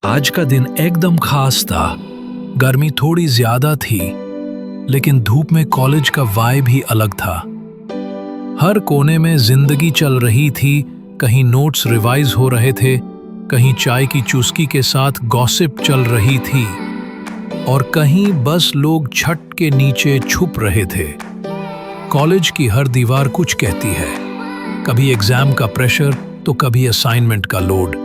आज का दिन एकदम खास था। गर्मी थोड़ी ज्यादा थी, लेकिन धूप में कॉलेज का वाइब ही अलग था। हर कोने में जिंदगी चल रही थी। कहीं नोट्स रिवाइज हो रहे थे, कहीं चाय की चुस्की के साथ गॉसिप चल रही थी, और कहीं बस लोग छत के नीचे छुप रहे थे। कॉलेज की हर दीवार कुछ कहती है, कभी एग्जाम का प्रेशर तो कभी असाइनमेंट का लोड,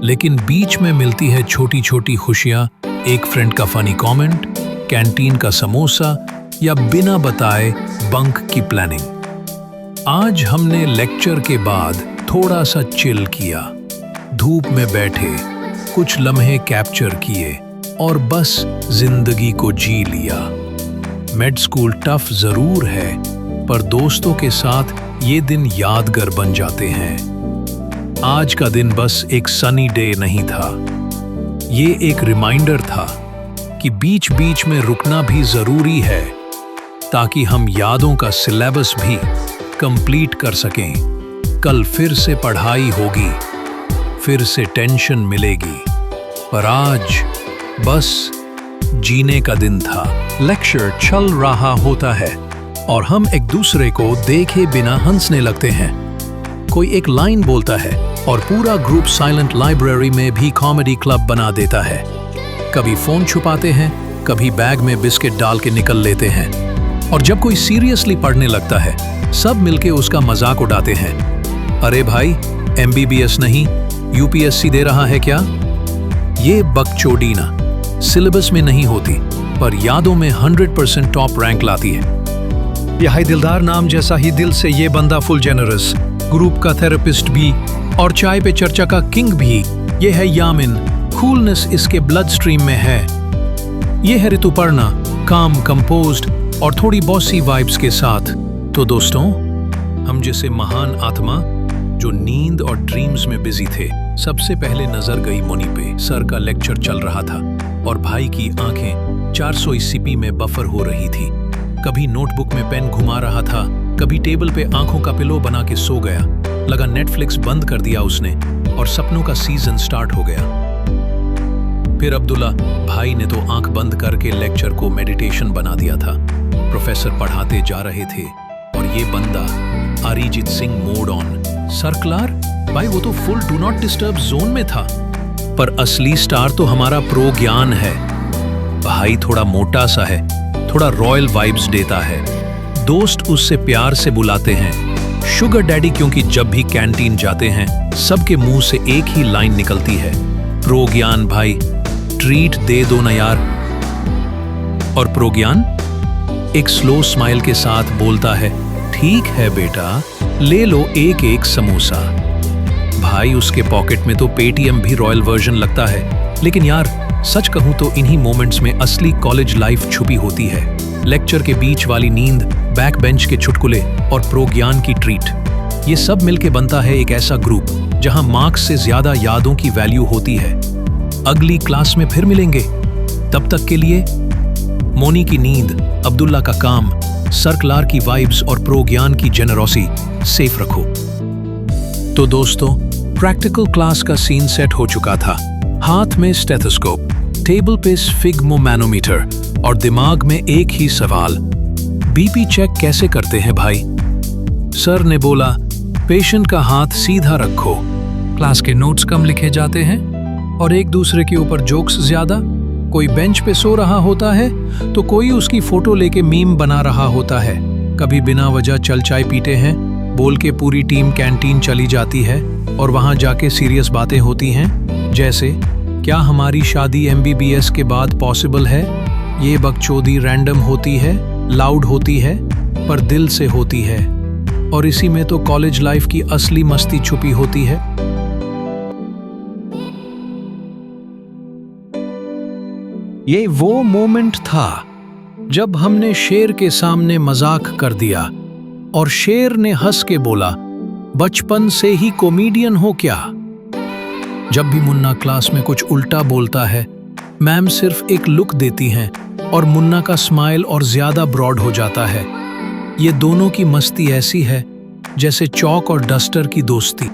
लेकिन बीच में मिलती है छोटी छोटी खुशियां। एक फ्रेंड का फनी कमेंट, कैंटीन का समोसा, या बिना बताए बंक की प्लानिंग। आज हमने लेक्चर के बाद थोड़ा सा चिल किया, धूप में बैठे, कुछ लम्हे कैप्चर किए और बस जिंदगी को जी लिया। मेड स्कूल टफ जरूर है, पर दोस्तों के साथ ये दिन यादगार बन जाते हैं। आज का दिन बस एक सनी डे नहीं था, ये एक रिमाइंडर था कि बीच बीच में रुकना भी जरूरी है, ताकि हम यादों का सिलेबस भी कंप्लीट कर सकें। कल फिर से पढ़ाई होगी, फिर से टेंशन मिलेगी, पर आज बस जीने का दिन था। लेक्चर चल रहा होता है और हम एक दूसरे को देखे बिना हंसने लगते हैं। कोई एक लाइन बोलता है और पूरा ग्रुप साइलेंट लाइब्रेरी में भी कॉमेडी क्लब बना देता है। कभी फोन छुपाते हैं, कभी बैग में बिस्किट डाल के निकल लेते हैं, और जब कोई सीरियसली पढ़ने लगता है, सब मिलके उसका मजाक उड़ाते हैं। अरे भाई, MBBS नहीं UPSC दे रहा है क्या? ये बकचोदी ना सिलेबस में नहीं होती, पर यादों में 100% टॉप रैंक लाती है। यह दिलदार नाम जैसा ही दिल से ये बंदा फुल जेनरस, ग्रुप का थेरेपिस्ट भी और चाय पे चर्चा का किंग भी। ये है यामिन, कूलनेस इसके ब्लड स्ट्रीम में है। ये है ऋतुपर्णा, काम, कंपोज्ड और थोड़ी बॉसी वाइब्स के साथ। तो दोस्तों, हम जैसे महान आत्मा जो नींद और ड्रीम्स में बिजी थे, सबसे पहले नजर गई मोनी पे। सर का लेक्चर चल रहा था और भाई की आंखें 480p में बफर हो रही थी। कभी नोटबुक में पेन घुमा रहा था, कभी टेबल पे आंखों का पिलो बना के सो गया। लगा नेटफ्लिक्स बंद कर दिया उसने और सपनों का सीजन स्टार्ट हो गया। फिर अब्दुल्ला भाई ने तो आंख बंद करके लेक्चर को मेडिटेशन बना दिया था। प्रोफेसर पढ़ाते जा रहे थे और ये बंदा Arijit Singh mode on. Circular भाई, वो तो full do not disturb zone में था। पर असली स्टार तो हमारा प्रो ज्ञान है। भाई थोड़ा मोटा सा है, थोड़ा रॉयल वाइब्स देता है। दोस्त उससे प्यार से बुलाते हैं शुगर डैडी, क्योंकि जब भी कैंटीन जाते हैं सबके मुंह से एक ही लाइन निकलती है, प्रो ज्ञान भाई ट्रीट दे दो ना यार। और प्रो ज्ञान एक स्लो स्माइल के साथ बोलता है, ठीक है बेटा, ले लो एक एक समोसा। भाई उसके पॉकेट में तो पेटीएम भी रॉयल वर्जन लगता है। लेकिन यार सच कहूं तो इन्हीं मोमेंट्स में असली कॉलेज लाइफ छुपी होती है। लेक्चर के बीच वाली नींद, बैक बेंच के चुटकुले और प्रो ज्ञान की ट्रीट, ये सब मिलके बनता है एक ऐसा ग्रुप जहां मार्क्स से ज्यादा यादों की वैल्यू होती है। अगली क्लास में फिर मिलेंगे, तब तक के लिए मोनी की नींद, अब्दुल्ला का काम, सर्कलार की वाइब्स और प्रो ज्ञान की जेनरोसी सेफ रखो। तो दोस्तों, प्रैक्टिकल क्लास का सीन सेट हो चुका था। हाथ में स्टेथोस्कोप, टेबल पे स्फिग्मोमैनोमीटर और दिमाग में एक ही सवाल, बीपी चेक कैसे करते हैं भाई? सर ने बोला, पेशेंट का हाथ सीधा रखो। क्लास के नोट्स कम लिखे जाते हैं और एक दूसरे के ऊपर जोक्स ज्यादा। कोई बेंच पे सो रहा होता है तो कोई उसकी फोटो लेके मीम बना रहा होता है। कभी बिना वजह चल चाय पीते हैं बोल के पूरी टीम कैंटीन चली जाती है और वहां जाके सीरियस बातें होती हैं, जैसे क्या हमारी शादी MBBS के बाद पॉसिबल है? ये बकचोदी रैंडम होती है, लाउड होती है, पर दिल से होती है। और इसी में तो कॉलेज लाइफ की असली मस्ती छुपी होती है। ये वो मोमेंट था जब हमने शेर के सामने मजाक कर दिया और शेर ने हंस के बोला, बचपन से ही कॉमेडियन हो क्या? जब भी मुन्ना क्लास में कुछ उल्टा बोलता है, मैम सिर्फ एक लुक देती हैं और मुन्ना का स्माइल और ज्यादा ब्रॉड हो जाता है। ये दोनों की मस्ती ऐसी है जैसे चौक और डस्टर की दोस्ती।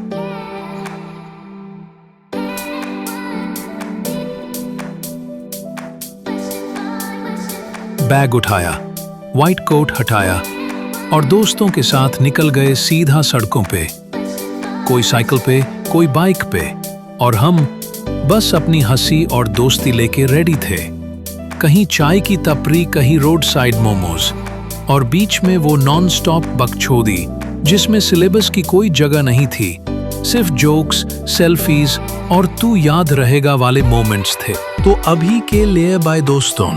बैग उठाया, व्हाइट कोट हटाया और दोस्तों के साथ निकल गए सीधा सड़कों पे। कोई साइकिल पे, कोई बाइक पे, और हम बस अपनी हंसी और दोस्ती लेके रेडी थे। कहीं चाय की टपरी, कहीं रोड साइड मोमोज, और बीच में वो नॉन स्टॉप बकचोदी जिसमें सिलेबस की कोई जगह नहीं थी, सिर्फ जोक्स, सेल्फीज और तू याद रहेगा वाले मोमेंट्स थे। तो अभी के लिए बाय दोस्तों,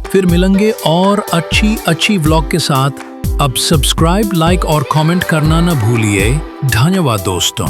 फिर मिलेंगे और अच्छी व्लॉग के साथ। अब सब्सक्राइब, लाइक और कमेंट करना न भूलिए। धन्यवाद दोस्तों।